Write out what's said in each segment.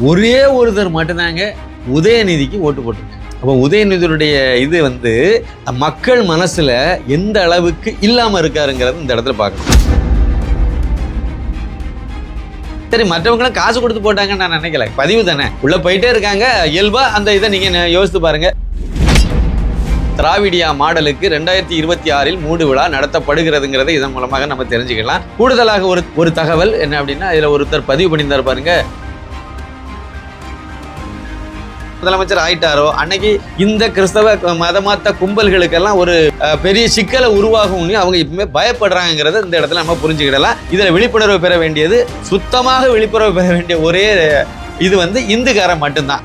ஒரே ஒருத்தர் மட்டும்தாங்க உதயநிதிக்கு ஓட்டு போட்டிருக்காங்க. அப்போ உதயநிதியுடைய இது வந்து மக்கள் மனசுல எந்த அளவுக்கு இல்லாம இருக்காருங்கிறது இந்த இடத்துல பார்க்கணும். சரி, மற்றவங்களும் காசு கொடுத்து போட்டாங்கன்னு நான் நினைக்கல, பதிவு தானே உள்ள போயிட்டே இருக்காங்க. இயல்பா அந்த இதை நீங்க யோசித்து பாருங்க. திராவிடியா மாடலுக்கு 2026 மூடு விழா நடத்தப்படுகிறதுங்கிறத இதன் மூலமாக நம்ம தெரிஞ்சுக்கலாம். கூடுதலாக ஒரு தகவல் என்ன அப்படின்னா, இதுல ஒருத்தர் பதிவு பண்ணியிருந்தார் பாருங்க, முதலமைச்சர் ஆயிட்டாரோ அன்னைக்கு இந்த கிறிஸ்தவ மதமாத்த கும்பல்களுக்கெல்லாம் ஒரு பெரிய சிக்கலை உருவாகும் அவங்க இப்பவுமே பயப்படுறாங்கிறத இந்த இடத்துல நம்ம புரிஞ்சுக்கிடலாம். இதுல விழிப்புணர்வு பெற வேண்டியது, சுத்தமாக விழிப்புணர்வு பெற வேண்டிய ஒரே இது வந்து இந்துக்காரன் மட்டும்தான்.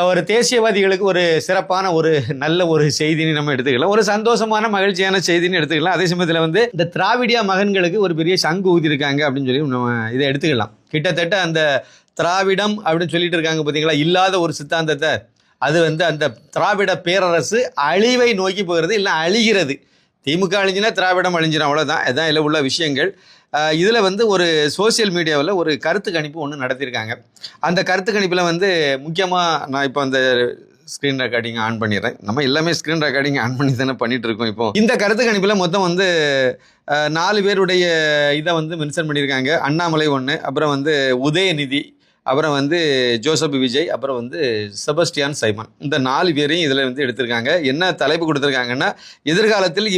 ஒரு தேசியவாதிகளுக்கு ஒரு சிறப்பான ஒரு நல்ல ஒரு செய்தின்னு நம்ம எடுத்துக்கலாம், ஒரு சந்தோஷமான மகிழ்ச்சியான செய்தின்னு எடுத்துக்கலாம். அதே சமயத்தில் வந்து இந்த திராவிடியா மகன்களுக்கு ஒரு பெரிய சங்கு ஊதிருக்காங்க அப்படின்னு சொல்லி நம்ம இதை எடுத்துக்கலாம். கிட்டத்தட்ட அந்த திராவிடம் அப்படின்னு சொல்லிட்டு இருக்காங்க பார்த்தீங்களா, இல்லாத ஒரு சித்தாந்தத்தை, அது வந்து அந்த திராவிட பேரரசு அழிவை நோக்கி போகிறது, இல்லை அழிகிறது. திமுக அழிஞ்சினா திராவிடம் அழிஞ்சிடும், அவ்வளோதான். இதுதான் இதில் உள்ள விஷயங்கள். இதில் வந்து ஒரு சோசியல் மீடியாவில் ஒரு கருத்து கணிப்பு ஒன்று நடத்தியிருக்காங்க. அந்த கருத்து கணிப்பில் வந்து முக்கியமாக நான் இப்போ அந்த ஸ்க்ரீன் ரெக்கார்டிங் ஆன் பண்ணிடுறேன். நம்ம எல்லாமே ஸ்க்ரீன் ரெக்கார்டிங் ஆன் பண்ணி தானே பண்ணிட்டு இருக்கோம். இப்போ இந்த கருத்து கணிப்பில் மொத்தம் வந்து 4 பேருடைய இதை வந்து மென்ஷன் பண்ணியிருக்காங்க. அண்ணாமலை ஒன்று, அப்புறம் வந்து உதயநிதி, அப்புறம் வந்து ஜோசப் விஜய், அப்புறம் வந்து செபஸ்டியான் சைமன். இந்த 4 பேரையும் இதில் வந்து எடுத்திருக்காங்க. என்ன தலைப்பு கொடுத்துருக்காங்கன்னா, எதிர்காலத்தில்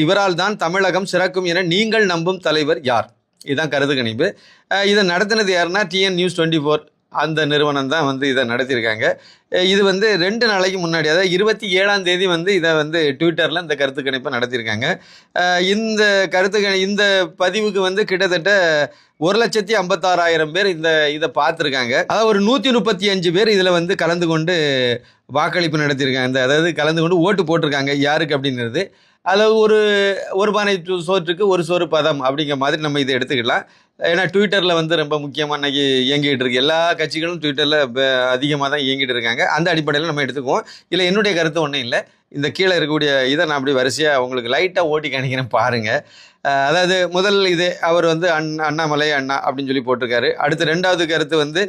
இவரால் தான் தமிழகம் சிறக்கும் என நீங்கள் நம்பும் தலைவர் யார்? இதுதான் கருத்து கணிப்பு. இதை நடத்தினது யாருன்னா TN News 24 அந்த நிறுவனம் தான் வந்து இதை நடத்தியிருக்காங்க. இது வந்து 2 நாளைக்கு முன்னாடி, அதாவது 27ஆம் தேதி வந்து இதை வந்து ட்விட்டரில் இந்த கருத்து கணிப்பை நடத்தியிருக்காங்க. இந்த பதிவுக்கு வந்து கிட்டத்தட்ட 1,56,000 பேர் இதை பார்த்துருக்காங்க. அதாவது ஒரு 135 பேர் இதில் வந்து கலந்து கொண்டு வாக்களிப்பு நடத்தியிருக்காங்க. அதாவது கலந்து கொண்டு ஓட்டு போட்டிருக்காங்க. யாருக்கு அப்படிங்கிறது, அதில் ஒரு பானை சோற்றுக்கு ஒரு சோறு பதம் அப்படிங்கிற மாதிரி நம்ம இதை எடுத்துக்கலாம். ஏன்னா ட்விட்டரில் வந்து ரொம்ப முக்கியமாக இன்றைக்கி இயங்கிட்டு இருக்கு. எல்லா கட்சிகளும் ட்விட்டரில் அதிகமாக தான் இயங்கிட்டு இருக்காங்க. அந்த அடிப்படையில் நம்ம எடுத்துக்குவோம். இல்லை என்னுடைய கருத்து ஒன்றும் இல்லை. இந்த கீழே இருக்கக்கூடிய இதை நான் அப்படி வரிசையாக உங்களுக்கு லைட்டாக ஓட்டி காணிக்கிறேன் பாருங்கள். அதாவது முதல் இது அவர் வந்து அண்ணாமலை அண்ணா அப்படின்னு சொல்லி போட்டிருக்காரு. அடுத்து 2வது கருத்து வந்து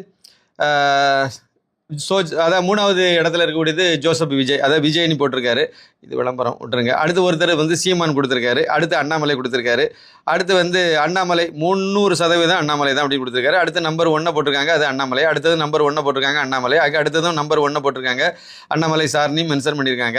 அதாவது 3வது இடத்துல இருக்கக்கூடியது ஜோசப் விஜய், அதாவது விஜய்னு போட்டிருக்காரு. இது விளம்பரம் விட்டுருங்க. அடுத்து ஒருத்தர் வந்து சீமான் கொடுத்துருக்காரு. அடுத்து அண்ணாமலை கொடுத்துருக்காரு. அடுத்து வந்து அண்ணாமலை 300% அண்ணாமலை தான் அப்படி கொடுத்துருக்காரு. அடுத்து நம்பர் 1 போட்டிருக்காங்க, அது அண்ணாமலை. அடுத்தது நம்பர் 1 போட்டிருக்காங்க அண்ணாமலை. அதுக்கு அடுத்ததும் நம்பர் 1 போட்டிருக்காங்க அண்ணாமலை சார்னி மென்ஷன் பண்ணியிருக்காங்க.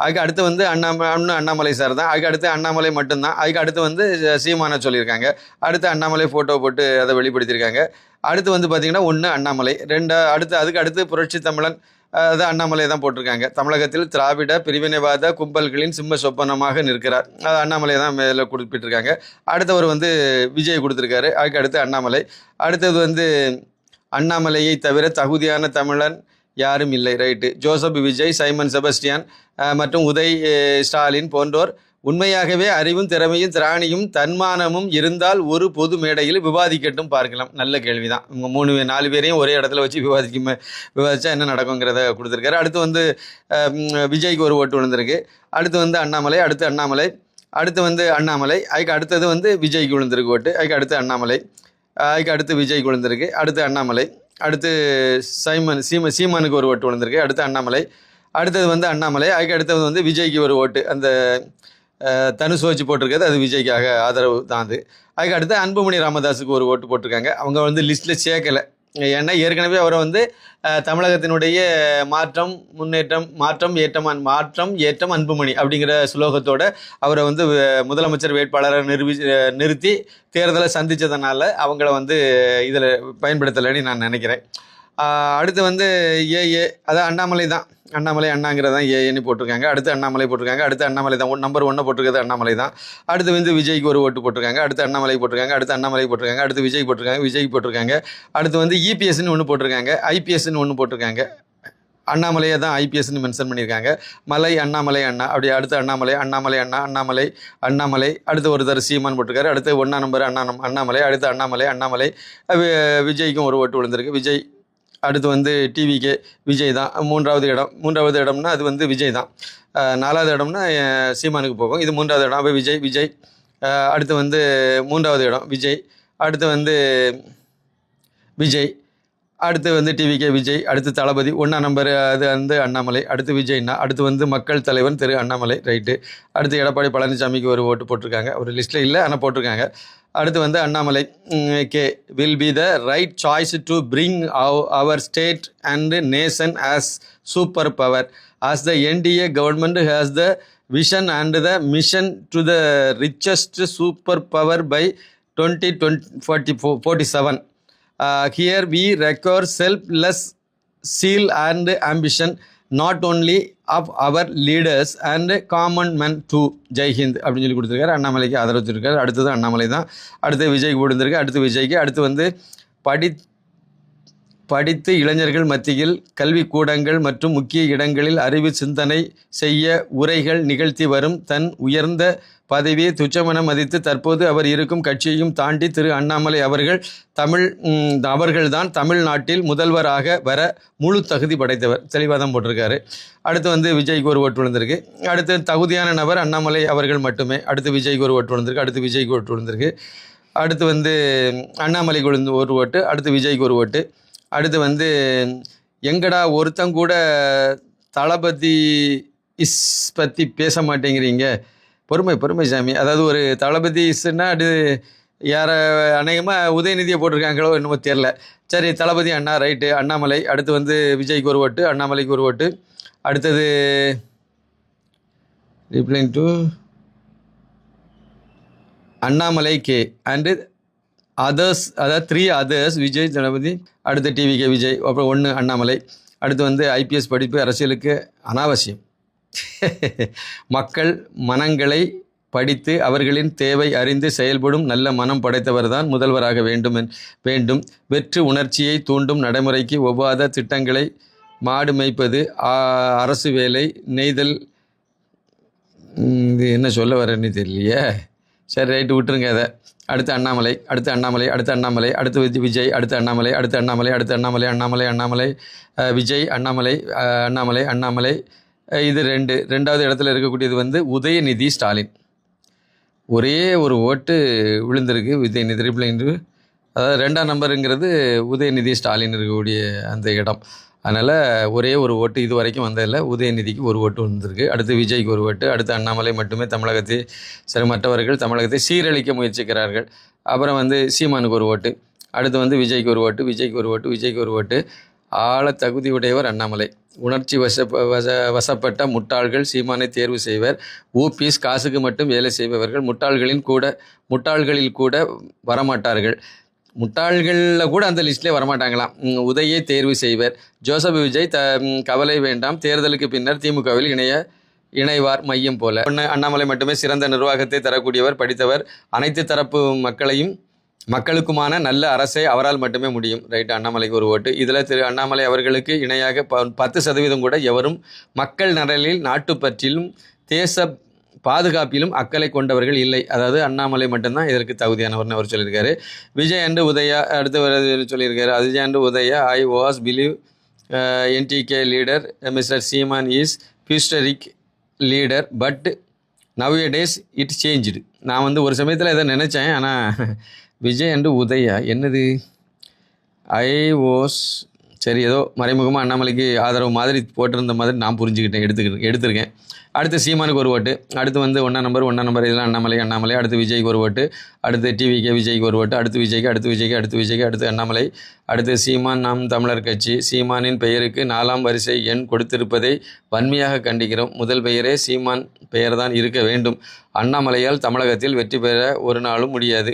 அதுக்கு அடுத்து வந்து அண்ணாமலை சார் தான். அதுக்கு அடுத்து அண்ணாமலை மட்டும்தான். அதுக்கு அடுத்து வந்து சீமானை சொல்லியிருக்காங்க. அடுத்து அண்ணாமலை ஃபோட்டோ போட்டு அதை வெளிப்படுத்தியிருக்காங்க. அடுத்து வந்து பார்த்தீங்கன்னா 1 அண்ணாமலை, 2 அதுக்கு அடுத்து புரட்சி தமிழன், அது அண்ணாமலை தான் போட்டிருக்காங்க. தமிழகத்தில் திராவிட பிரிவினைவாத கும்பல்களின் சிம்ம சொப்பனமாக நிற்கிறார், அது அண்ணாமலை தான் மேலே குறிப்பிட்டிருக்காங்க. அடுத்தவர் வந்து விஜய் கொடுத்துருக்காரு. அதுக்கு அடுத்து அண்ணாமலை. அடுத்தது வந்து அண்ணாமலையை தவிர தகுதியான தமிழன் யாரும் இல்லை, right. Joseph Vijay, Simon Sebastian மற்றும் உதய் ஸ்டாலின் போன்றோர் உண்மையாகவே அறிவும் திறமையும் திராணியும் தன்மானமும் இருந்தால் ஒரு பொது மேடையில் விவாதிக்கட்டும் பார்க்கலாம். நல்ல கேள்விதான். இவங்க 4 பேரையும் ஒரே இடத்துல வச்சு விவாதிச்சா என்ன நடக்குங்கிறத கொடுத்துருக்காரு. அடுத்து வந்து விஜய்க்கு ஒரு ஓட்டு விழுந்திருக்கு. அடுத்து வந்து அண்ணாமலை, அடுத்து அண்ணாமலை, அடுத்து வந்து அண்ணாமலை. அதுக்கு அடுத்தது வந்து விஜய்க்கு விழுந்திருக்கு ஓட்டு. அதுக்கு அடுத்து அண்ணாமலை, அதுக்கு அடுத்து விஜய்க்கு விழுந்திருக்கு. அடுத்து அண்ணாமலை, அடுத்து சீமானுக்கு ஒரு ஓட்டு விழுந்திருக்கு. அடுத்து அண்ணாமலை, அடுத்தது வந்து அண்ணாமலை. அதுக்கு அடுத்தது வந்து விஜய்க்கு ஒரு ஓட்டு, அந்த தனுசு வச்சு போட்டிருக்கிறது, அது விஜய்க்காக ஆதரவு தான். அதுக்கு அடுத்து அன்புமணி ராமதாஸுக்கு ஒரு ஓட்டு போட்டிருக்காங்க. அவங்க வந்து லிஸ்ட்டில் சேர்க்கலை. ஏன்னா ஏற்கனவே அவரை வந்து தமிழகத்தினுடைய மாற்றம் முன்னேற்றம், மாற்றம் ஏற்றம் அன்புமணி அப்படிங்கிற ஸ்லோகத்தோட அவரை வந்து முதலமைச்சர் வேட்பாளரை நிறுத்தி தேர்தலை சந்தித்ததுனால அவங்கள வந்து இதில் பயன்படுத்தலைன்னு நான் நினைக்கிறேன். அடுத்து வந்து அதான் அண்ணாமலை தான், அண்ணாமலை அண்ணாங்கிறதான் ஏன்னு போட்டிருக்காங்க. அடுத்து அண்ணாமலை போட்டிருக்காங்க. அடுத்து அண்ணாமலை தான் நம்பர் 1 போட்டிருக்கிறது அண்ணாமலை தான். அடுத்து வந்து விஜய்க்கு ஒரு ஓட்டு போட்டிருக்காங்க. அடுத்து அண்ணாமலை போட்டிருக்காங்க. அடுத்து அண்ணாமலை போட்டிருக்காங்க. அடுத்து விஜய் போட்டிருக்காங்க. அடுத்து வந்து EPSன்னு ஒன்று போட்டிருக்காங்க. IPSன்னு ஒன்று போட்டிருக்காங்க. அண்ணாமலையை தான் IPSன்னு மென்ஷன் பண்ணியிருக்காங்க. மலை அண்ணாமலை அண்ணா, அப்படி அடுத்து அண்ணாமலை அண்ணாமலை. அடுத்து ஒருத்தர் சீமான் போட்டிருக்காரு. அடுத்து 1ஆம் நம்பர் அண்ணாமலை. அடுத்து அண்ணாமலை. விஜய்க்கும் ஒரு ஓட்டு விழுந்திருக்கு, விஜய். அடுத்து வந்து TVK விஜய் தான் 3வது இடம்னா அது வந்து விஜய் தான். 4வது இடம்னா சீமானுக்கு போகும். இது 3வது இடம், அப்போ விஜய். அடுத்து வந்து 3வது இடம் விஜய். அடுத்து வந்து விஜய், அடுத்து வந்து டிவிகே விஜய், அடுத்து தளபதி 1ஆம் நம்பர் அது வந்து அண்ணாமலை, அடுத்து விஜய்னா, அடுத்து வந்து மக்கள் தலைவன் திரு அண்ணாமலை, ரைட்டு. அடுத்து எடப்பாடி பழனிசாமிக்கு ஒரு ஓட்டு போட்டிருக்காங்க, ஒரு லிஸ்ட்டில் இல்லை ஆனால் போட்டிருக்காங்க. அடுத்து வந்து Annamalai K will be the right choice to bring our state and nation as super power as the NDA government has the vision and the mission to the richest superpower by 2047. Here we require selfless zeal and ambition not only of our leaders and common men too. Jai Hind அப்படின்னு சொல்லி கொடுத்துருக்காரு. அண்ணாமலைக்கு ஆதரவு வச்சுருக்காரு. அடுத்தது அண்ணாமலை தான். அடுத்து விஜய்க்கு போட்டுருந்துருக்கு. அடுத்து விஜய்க்கு அடுத்து வந்து படித்து இளைஞர்கள் மத்தியில் கல்விக்கூடங்கள் மற்றும் முக்கிய இடங்களில் அறிவு சிந்தனை செய்ய உரைகள் நிகழ்த்தி வரும் தன் உயர்ந்த பதவியை துச்சமென மதித்து தற்போது அவர் இருக்கும் கட்சியையும் தாண்டி திரு அண்ணாமலை அவர்கள்தான் தமிழ்நாட்டில் முதல்வராக வர முழு தகுதி படைத்தவர். தெளிவாக தான் போட்டிருக்காரு. அடுத்து வந்து விஜய்க்கு ஒரு ஓட்டு விழுந்திருக்கு. அடுத்து தகுதியான நபர் அண்ணாமலை அவர்கள் மட்டுமே. அடுத்து விஜய்க்கு ஒரு ஓட்டு விழுந்திருக்கு. அடுத்து விஜய்க்கு ஓட்டு விழுந்திருக்கு. அடுத்து வந்து அண்ணாமலைக்கு ஒரு ஓட்டு. அடுத்து விஜய்க்கு ஒரு ஓட்டு. அடுத்து வந்து எங்கடா ஒருத்தங்கூட தளபதி பற்றி பேச மாட்டேங்கிறீங்க, பொறுமை சாமி. அதாவது ஒரு தளபதி இஸ்ன்னா அது யாரை அநேகமாக உதயநிதியை போட்டிருக்காங்களோ என்னமோ தெரில. சரி, தளபதி அண்ணா, ரைட்டு. அண்ணாமலை. அடுத்து வந்து விஜய்க்கு ஒரு ஓட்டு, அண்ணாமலைக்கு ஒரு ஓட்டு. அடுத்தது replying to Annamalai K and others, அதாவது 3 அதர்ஸ், விஜய், தளபதி, அடுத்து டிவிகே விஜய், அப்புறம் 1 அண்ணாமலை. அடுத்து வந்து ஐபிஎஸ் படிப்பு அரசியலுக்கு அனாவசியம். மக்கள் மனங்களை படித்து அவர்களின் தேவை அறிந்து செயல்படும் நல்ல மனம் படைத்தவர் தான் முதல்வராக வேண்டும். வெற்று உணர்ச்சியை தூண்டும் நடைமுறைக்கு ஒவ்வாத திட்டங்களை மாடு மேய்ப்பது, அரசு வேலை, நெய்தல், இது என்ன சொல்ல வரேன்னு தெரியலையே. சரி, ரைட்டு, விட்டுருங்க அதை. அடுத்து அண்ணாமலை, அடுத்து அண்ணாமலை, அடுத்து அண்ணாமலை, அடுத்து விஜய், அடுத்து அண்ணாமலை, அடுத்து அண்ணாமலை, அடுத்து அண்ணாமலை, விஜய், அண்ணாமலை. இது 2வது இடத்துல இருக்கக்கூடியது வந்து உதயநிதி ஸ்டாலின். ஒரே ஒரு ஓட்டு விழுந்திருக்கு உதயநிதி ரிப்ளைண்டு. அதாவது 2ஆம் நம்பருங்கிறது உதயநிதி ஸ்டாலின் இருக்கக்கூடிய அந்த இடம். அதனால் ஒரே ஒரு ஓட்டு இது வரைக்கும் வந்ததில்லை. உதயநிதிக்கு ஒரு ஓட்டு வந்திருக்கு. அடுத்து விஜய்க்கு ஒரு ஓட்டு. அடுத்து அண்ணாமலை மட்டுமே மற்றவர்கள் தமிழகத்தை சீரழிக்க முயற்சிக்கிறார்கள். அப்புறம் வந்து சீமானுக்கு ஒரு ஓட்டு. அடுத்து வந்து விஜய்க்கு ஒரு ஓட்டு. ஆள தகுதியுடையவர் அண்ணாமலை. உணர்ச்சி வசப்பட்ட முட்டாள்கள் சீமானை தேர்வு செய்வர். ஊபிஸ் காசுக்கு மட்டும் வேலை செய்பவர்கள் முட்டாள்களில் கூட வரமாட்டார்கள். முட்டாள்களில் கூட அந்த லிஸ்ட்லேயே வரமாட்டாங்களாம். உதயை தேர்வு செய்வர். ஜோசப் விஜய் கவலை வேண்டாம், தேர்தலுக்கு பின்னர் திமுகவில் இணைவார் மையம் போல. அண்ணாமலை மட்டுமே சிறந்த நிர்வாகத்தை தரக்கூடியவர், படித்தவர், அனைத்து தரப்பு மக்களுக்குமான நல்ல அரசை அவரால் மட்டுமே முடியும். ரைட்டு, அண்ணாமலைக்கு ஒரு ஓட்டு. இதில் திரு அண்ணாமலை அவர்களுக்கு இணையாக 10% கூட எவரும் மக்கள் நலனில், நாட்டுப்பற்றிலும், தேச பாதுகாப்பிலும் அக்கறை கொண்டவர்கள் இல்லை. அதாவது அண்ணாமலை மட்டும்தான் இதற்கு தகுதியானவர்னு அவர் சொல்லியிருக்காரு. விஜய் அண்டு உதயா அடுத்து சொல்லியிருக்காரு. Vijay and Udhaya I was believe NTK leader Mr Seeman is futuristic leader but nowadays it changed. நான் வந்து ஒரு சமயத்தில் இதை நினச்சேன். ஆனால் விஜய் அண்டு உதயா என்னது ஐ வாஸ், சரி, ஏதோ மறைமுகமாக அண்ணாமலைக்கு ஆதரவு மாதிரி போட்டிருந்த மாதிரி நான் எடுத்திருக்கேன். அடுத்து சீமானுக்கு ஒரு ஓட்டு. அடுத்து வந்து 1ஆம் நம்பர் இதெல்லாம் அண்ணாமலை. அடுத்து விஜய்க்கு ஒரு ஓட்டு. அடுத்து டிவிகே விஜய்க்கு ஒரு ஓட்டு. அடுத்து விஜய்க்கு, அடுத்து அண்ணாமலை. அடுத்து சீமான் நாம் தமிழர் கட்சி. சீமானின் பெயருக்கு 4ஆம் வரிசை எண் கொடுத்திருப்பதை வன்மையாக கண்டிக்கிறோம். முதல் பெயரே சீமான் பெயர் தான் இருக்க வேண்டும். அண்ணாமலையால் தமிழகத்தில் வெற்றி பெற ஒரு நாளும் முடியாது.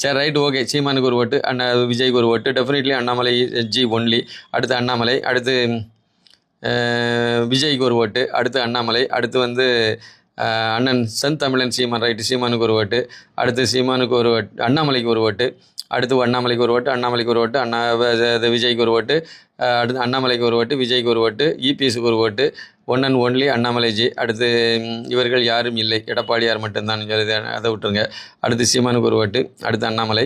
சரி, ரைட், ஓகே. சீமானுக்கு ஒரு ஓட்டு, விஜய்க்கு ஒரு ஓட்டு. Definitely Annamalai G only. அடுத்து அண்ணாமலை. அடுத்து விஜய்க்கு ஒரு ஓட்டு. அடுத்து அண்ணாமலை. அடுத்து வந்து அண்ணன் செந்தமிழன் சீமான், ரைட்டு, சீமானுக்கு ஒரு ஓட்டு. அடுத்து சீமானுக்கு ஒரு ஓட்டு, அண்ணாமலைக்கு ஒரு ஓட்டு. அடுத்து அண்ணாமலைக்கு ஒரு ஓட்டு, விஜய்க்கு ஒரு ஓட்டு. அடுத்து அண்ணாமலைக்கு ஒரு ஓட்டு, விஜய்க்கு ஒரு ஓட்டு, இபிஎஸ்க்கு ஒரு ஓட்டு. One and only Annamalaiji. அடுத்து இவர்கள் யாரும் இல்லை, எடப்பாடியார் மட்டும்தான், அதை விட்டுருங்க. அடுத்து சீமானுக்கு ஒரு ஓட்டு. அடுத்து அண்ணாமலை.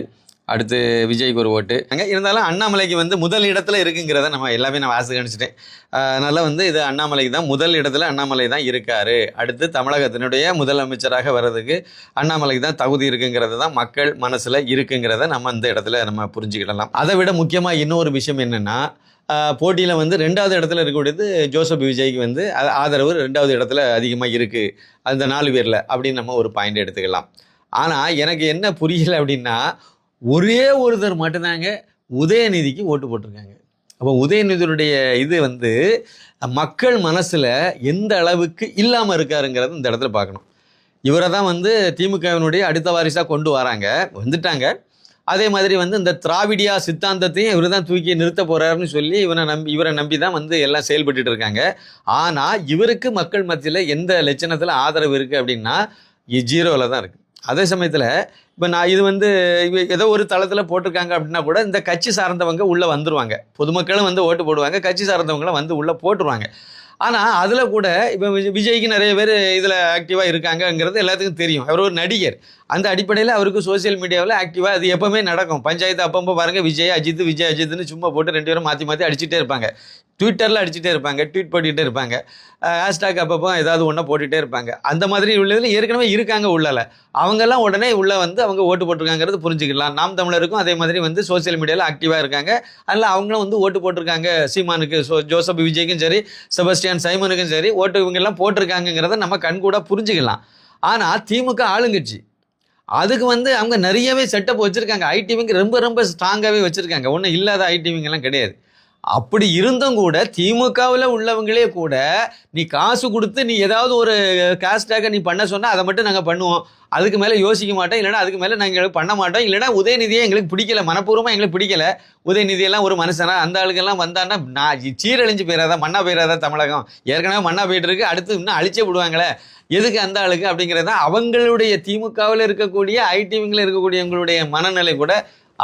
அடுத்து விஜய்க்கு ஒரு ஓட்டு அங்கே இருந்தாலும் அண்ணாமலைக்கு வந்து முதல் இடத்துல இருக்குங்கிறத நம்ம எல்லாமே நான் வாசி கணிச்சிட்டேன். அதனால் வந்து இது அண்ணாமலைக்கு தான் முதல் இடத்துல அண்ணாமலை தான் இருக்கார். அடுத்து தமிழகத்தினுடைய முதலமைச்சராக வர்றதுக்கு அண்ணாமலைக்கு தான் தகுதி இருக்குங்கிறது தான் மக்கள் மனசில் இருக்குங்கிறத நம்ம இந்த இடத்துல நம்ம புரிஞ்சுக்கிடலாம். அதை விட முக்கியமாக இன்னொரு விஷயம் என்னென்னா, போட்டியில் வந்து 2வது இடத்துல இருக்கக்கூடியது ஜோசப் விஜய்க்கு வந்து ஆதரவு 2வது இடத்துல அதிகமாக இருக்குது அந்த 4 பேரில் அப்படின்னு நம்ம ஒரு பாயிண்ட் எடுத்துக்கலாம். ஆனால் எனக்கு என்ன புரியலை அப்படின்னா, ஒரே ஒருத்தர் மட்டும்தாங்க உதயநிதிக்கு ஓட்டு போட்டிருக்காங்க. அப்போ உதயநிதியுடைய இது வந்து மக்கள் மனசில் எந்த அளவுக்கு இல்லாமல் இருக்காருங்கிறது இந்த இடத்துல பார்க்கணும். இவரை தான் வந்து திமுகவினுடைய அடுத்த வாரிசாக கொண்டு வந்துட்டாங்க. அதே மாதிரி வந்து இந்த திராவிடியா சித்தாந்தத்தையும் இவர் தான் தூக்கி நிறுத்த போகிறாருன்னு சொல்லி இவரை நம்பி தான் வந்து எல்லாம் செயல்பட்டு இருக்காங்க. ஆனால் இவருக்கு மக்கள் மத்தியில் எந்த லட்சணத்தில் ஆதரவு இருக்குது அப்படின்னா 0ல் தான் இருக்குது. அதே சமயத்தில் இப்போ நான் இது வந்து ஏதோ ஒரு தளத்தில் போட்டிருக்காங்க அப்படின்னா கூட இந்த கட்சி சார்ந்தவங்க உள்ளே வந்துடுவாங்க. பொதுமக்களும் வந்து ஓட்டு போடுவாங்க, கட்சி சார்ந்தவங்களும் வந்து உள்ளே போட்டுருவாங்க. ஆனால் அதில் கூட இப்போ விஜய்க்கு நிறைய பேர் இதில் ஆக்டிவாக இருக்காங்கங்கிறது எல்லாத்துக்கும் தெரியும். அவர் ஒரு நடிகர். அந்த அடிப்படையில் அவருக்கு சோசியல் மீடியாவில் ஆக்டிவாக அது எப்போவுமே நடக்கும். பஞ்சாயத்து அப்பப்போ பாருங்கள், விஜய் அஜித்னு சும்மா போட்டு 2 பேரும் மாற்றி அடிச்சுட்டே இருப்பாங்க. ட்விட்டரில் அடிச்சுட்டே இருப்பாங்க, ட்வீட் போட்டுக்கிட்டே இருப்பாங்க, ஹேஷ்டாக் அப்பப்போ ஏதாவது ஒன்றா போட்டுகிட்டே இருப்பாங்க. அந்த மாதிரி உள்ளதில் ஏற்கனவே இருக்காங்க உள்ளால. அவங்கெல்லாம் உடனே உள்ளே வந்து அவங்க ஓட்டு போட்டிருக்காங்கிறது புரிஞ்சுக்கலாம். நாம் தமிழருக்கும் அதே மாதிரி வந்து சோசியல் மீடியாவில் ஆக்டிவாக இருக்காங்க. அதில் அவங்களும் வந்து ஓட்டு போட்டிருக்காங்க. சீமானுக்கு, ஜோசப் விஜய்க்கும் சரி, செபஸ்டியன் சைமனுக்கும் சரி ஓட்டு இவங்கெல்லாம் போட்டிருக்காங்கிறத நம்ம கண்கூட புரிஞ்சுக்கலாம். ஆனால் திமுக ஆளுங்கட்சி, அதுக்கு வந்து அவங்க நிறையவே செட்டப் வச்சுருக்காங்க. ஐடிவிங்க ரொம்ப ரொம்ப ஸ்ட்ராங்காகவே வச்சுருக்காங்க. ஒன்றும் இல்லாத ஐடிவிங்கெல்லாம் கிடையாது. அப்படி இருந்தும் கூட திமுகவில் உள்ளவங்களே கூட நீ காசு கொடுத்து நீ ஏதாவது ஒரு கேஷ்டாக நீ பண்ண சொன்னால் அதை மட்டும் நாங்கள் பண்ணுவோம், அதுக்கு மேலே யோசிக்க மாட்டோம், இல்லைனா அதுக்கு மேலே நாங்கள் பண்ண மாட்டோம், இல்லைனா உதயநிதியே எங்களுக்கு பிடிக்கல, மனப்பூர்வமாக எங்களுக்கு பிடிக்கல, உதயநிதியெல்லாம் ஒரு மனுஷனா, அந்த ஆளுக்கெல்லாம் வந்தான்னா நான் சீரழிஞ்சு போயிடாதா, மண்ணா போயிடாதா தமிழகம், ஏற்கனவே மண்ணா போயிட்டு இருக்கு, அடுத்து இன்னும் அழிச்சே விடுவாங்களே, எதுக்கு அந்த ஆளுக்கு அப்படிங்கிறது தான் அவங்களுடைய திமுகவில் இருக்கக்கூடிய ஐடிவிங்கில் இருக்கக்கூடியவங்களுடைய மனநிலை கூட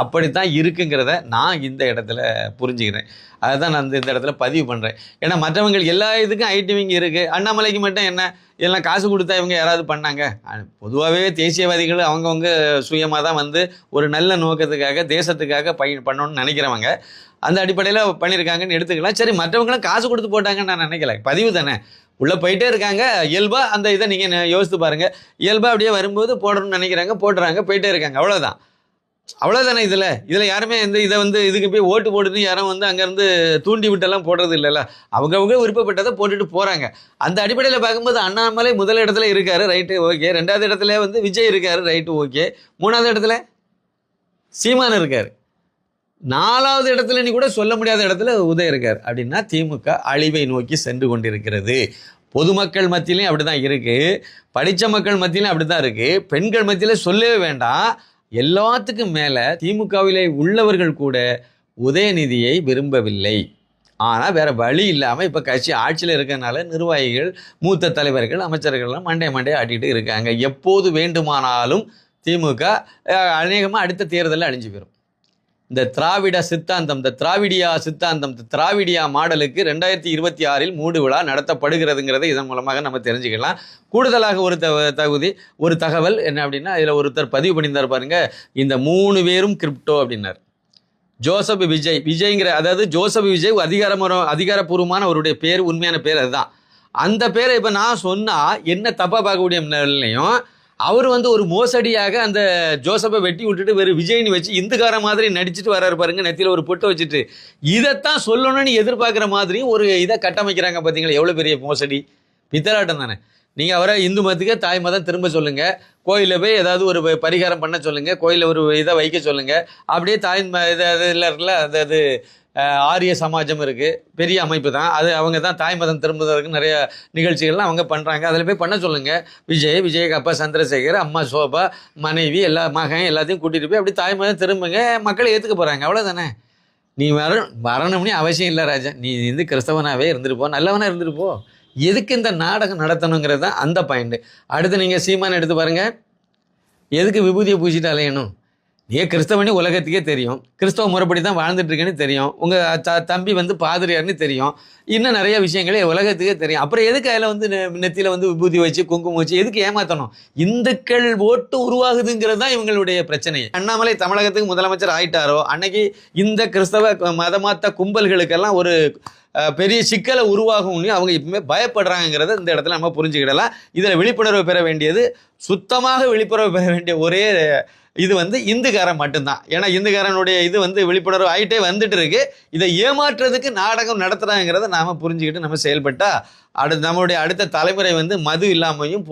அப்படித்தான் இருக்குங்கிறத நான் இந்த இடத்துல புரிஞ்சுக்கிறேன். அதுதான் நான் இந்த இடத்துல பதிவு பண்ணுறேன். ஏன்னா மற்றவங்களுக்கு எல்லா இதுக்கும் ஐடிவிங் இருக்குது, அண்ணாமலைக்கு மட்டும் என்ன எல்லாம் காசு கொடுத்தா இவங்க யாராவது பண்ணாங்க? பொதுவாகவே தேசியவாதிகள் அவங்கவுங்க சுயமாக தான் வந்து ஒரு நல்ல நோக்கத்துக்காக தேசத்துக்காக பண்ணணும்னு நினைக்கிறவங்க. அந்த அடிப்படையில் பண்ணியிருக்காங்கன்னு எடுத்துக்கலாம். சரி, மற்றவங்களாம் காசு கொடுத்து போட்டாங்கன்னு நான் நினைக்கல, பதிவு தானே, உள்ளே போயிட்டே இருக்காங்க. இயல்பாக அந்த இதை நீங்கள் யோசித்து பாருங்கள். இயல்பாக அப்படியே வரும்போது போடணும்னு நினைக்கிறாங்க, போடுறாங்க, போயிட்டே இருக்காங்க, அவ்வளோதானே. இதில் யாருமே இதை வந்து இதுக்கு போய் ஓட்டு போடுறது யாரும் வந்து அங்கேருந்து தூண்டி விட்டெல்லாம் போடுறது இல்லைல்ல. அவங்கவுங்க விருப்பப்பட்டதை போட்டுட்டு போகிறாங்க. அந்த அடிப்படையில் பார்க்கும்போது அண்ணாமலை முதல் இடத்துல இருக்கார், ரைட்டு ஓகே. 2வது இடத்துல வந்து விஜய் இருக்கார், ரைட்டு ஓகே. 3வது இடத்துல சீமான் இருக்கார். 4வது இடத்துல நீ கூட சொல்ல முடியாத இடத்துல உதய் இருக்கார். அப்படின்னா திமுக அழிவை நோக்கி சென்று கொண்டிருக்கிறது. பொதுமக்கள் மத்தியிலையும் அப்படி தான் இருக்குது, படித்த மக்கள் மத்தியிலையும் அப்படி தான் இருக்குது, பெண்கள் மத்தியில் சொல்லவே வேண்டாம். எல்லாத்துக்கும் மேலே திமுகவிலே உள்ளவர்கள் கூட உதயநிதியை விரும்பவில்லை. ஆனால் வேறு வழி இல்லாமல் இப்போ கட்சி ஆட்சியில் இருக்கிறனால நிர்வாகிகள், மூத்த தலைவர்கள், அமைச்சர்கள்லாம் மண்டே ஆட்டிகிட்டு இருக்காங்க. எப்போது வேண்டுமானாலும் திமுக அநேகமாக அடுத்த தேர்தலில் அழிஞ்சு போயிடும். இந்த திராவிட சித்தாந்தம், இந்த திராவிடியா சித்தாந்தம், இந்த திராவிடியா மாடலுக்கு 2026 மூடு விழா நடத்தப்படுகிறதுங்கிறத இதன் மூலமாக நம்ம தெரிஞ்சுக்கலாம். கூடுதலாக ஒரு தகவல் என்ன அப்படின்னா, இதில் ஒருத்தர் பதிவு பண்ணியிருந்தார் பாருங்க, இந்த 3 பேரும் கிரிப்டோ அப்படின்னார். ஜோசப் விஜய்ங்கிற, அதாவது ஜோசப் விஜய் அதிகாரப்பூர்வமான அவருடைய பேர், உண்மையான பேர் அதுதான். அந்த பேரை இப்போ நான் சொன்னால் என்ன தப்பாக பார்க்கக்கூடிய நிலையிலையும், அவர் வந்து ஒரு மோசடியாக அந்த ஜோசப்பை வெட்டி விட்டுட்டு வேறு விஜய்னு வச்சு இந்துக்கார மாதிரி நடிச்சுட்டு வர்றாரு பாருங்க, நெத்தியில் ஒரு பொட்டை வச்சுட்டு. இதைத்தான் சொல்லணும்னு எதிர்பார்க்குற மாதிரி ஒரு இதை கட்டமைக்கிறாங்க. பார்த்தீங்களா எவ்வளோ பெரிய மோசடி, பித்தலாட்டம் தானே. நீங்கள் அவரை இந்து மதத்துக்கு தாய் மதம் திரும்ப சொல்லுங்கள், கோயிலில் போய் ஏதாவது ஒரு பரிகாரம் பண்ண சொல்லுங்கள், கோயிலில் ஒரு இதை வைக்க சொல்லுங்கள். அப்படியே தாய் இதில் இருக்குல்ல, அதாவது ஆரிய சமாஜம் இருக்குது, பெரிய அமைப்பு தான் அது, அவங்க தான் தாய் மதம் திரும்புவதற்கு நிறைய நிகழ்ச்சிகள்லாம் அவங்க பண்ணுறாங்க. அதில் போய் பண்ண சொல்லுங்கள். விஜய்க்கு அப்பா சந்திரசேகர், அம்மா சோபா, மனைவி, மகன் எல்லாத்தையும் கூட்டிகிட்டு போய் அப்படி தாய் மதம் திரும்புங்க, மக்களை ஏற்றுக்க போகிறாங்க. அவ்வளோதானே. நீ வரணும்னே அவசியம் இல்லை ராஜா, நீ கிறிஸ்தவனாகவே இருந்துருப்போ, நல்லவனாக இருந்துருப்போ, எதுக்கு இந்த நாடகம் நடத்தணுங்கிறது தான் அந்த பாயிண்ட்டு. அடுத்து நீங்கள் சீமான் எடுத்து பாருங்கள், எதுக்கு விபூதியை பூசிட்டு அலையணும்? ஏன் கிறிஸ்தவனே உலகத்துக்கே தெரியும், கிறிஸ்தவ முறைப்படி தான் வாழ்ந்துட்டு இருக்கேன்னு தெரியும், உங்கள் தம்பி வந்து பாதிரியார்னு தெரியும், இன்னும் நிறைய விஷயங்களே உலகத்துக்கே தெரியும். அப்புறம் எதுக்கு அதில் வந்து நெத்தியில் வந்து விபூதி வச்சு குங்குமம் வச்சு எதுக்கு ஏமாற்றணும்? இந்துக்கள் ஓட்டு உருவாகுதுங்கிறது தான் இவங்களுடைய பிரச்சனை. அண்ணாமலை தமிழகத்துக்கு முதலமைச்சர் ஆயிட்டாரோ அன்னைக்கு இந்த கிறிஸ்தவ மதமாத்த கும்பல்களுக்கெல்லாம் ஒரு பெரிய சிக்கலை உருவாகும். அவங்க இப்பவுமே பயப்படுறாங்கிறத இந்த இடத்துல நம்ம புரிஞ்சுக்கிடலாம். இதில் விழிப்புணர்வு பெற வேண்டியது, சுத்தமாக விழிப்புணர்வு பெற வேண்டிய ஒரே இது வந்து இந்துக்காரன் மட்டும்தான். ஏன்னா இந்துக்காரனுடைய இது வந்து விழிப்புணர்வு ஆகிட்டே வந்துட்டு இருக்கு. இதை ஏமாற்றுறதுக்கு நாடகம் நடத்துறாங்கிறத நாம புரிஞ்சுக்கிட்டு நம்ம செயல்பட்டா நம்மளுடைய அடுத்த தலைமுறை வந்து மது இல்லாமையும்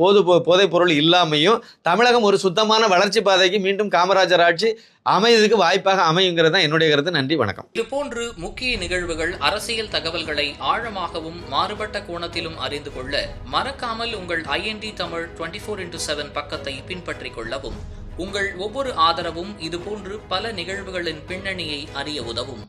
போதைப் பொருள் இல்லாமையும் தமிழகம் ஒரு சுத்தமான வளர்ச்சி பாதைக்கு மீண்டும் காமராஜர் ஆட்சி அமையதுக்கு வாய்ப்பாக அமையுங்கிறது தான் என்னுடைய கருத்து. நன்றி, வணக்கம். இதுபோன்று முக்கிய நிகழ்வுகள், அரசியல் தகவல்களை ஆழமாகவும் மாறுபட்ட கோணத்திலும் அறிந்து கொள்ள மறக்காமல் உங்கள் IND தமிழ் 24/7 பக்கத்தை பின்பற்றிக் கொள்ளவும். உங்கள் ஒவ்வொரு ஆதரவும் இதுபோன்று பல நிகழ்வுகளின் பின்னணியை அறிய உதவும்.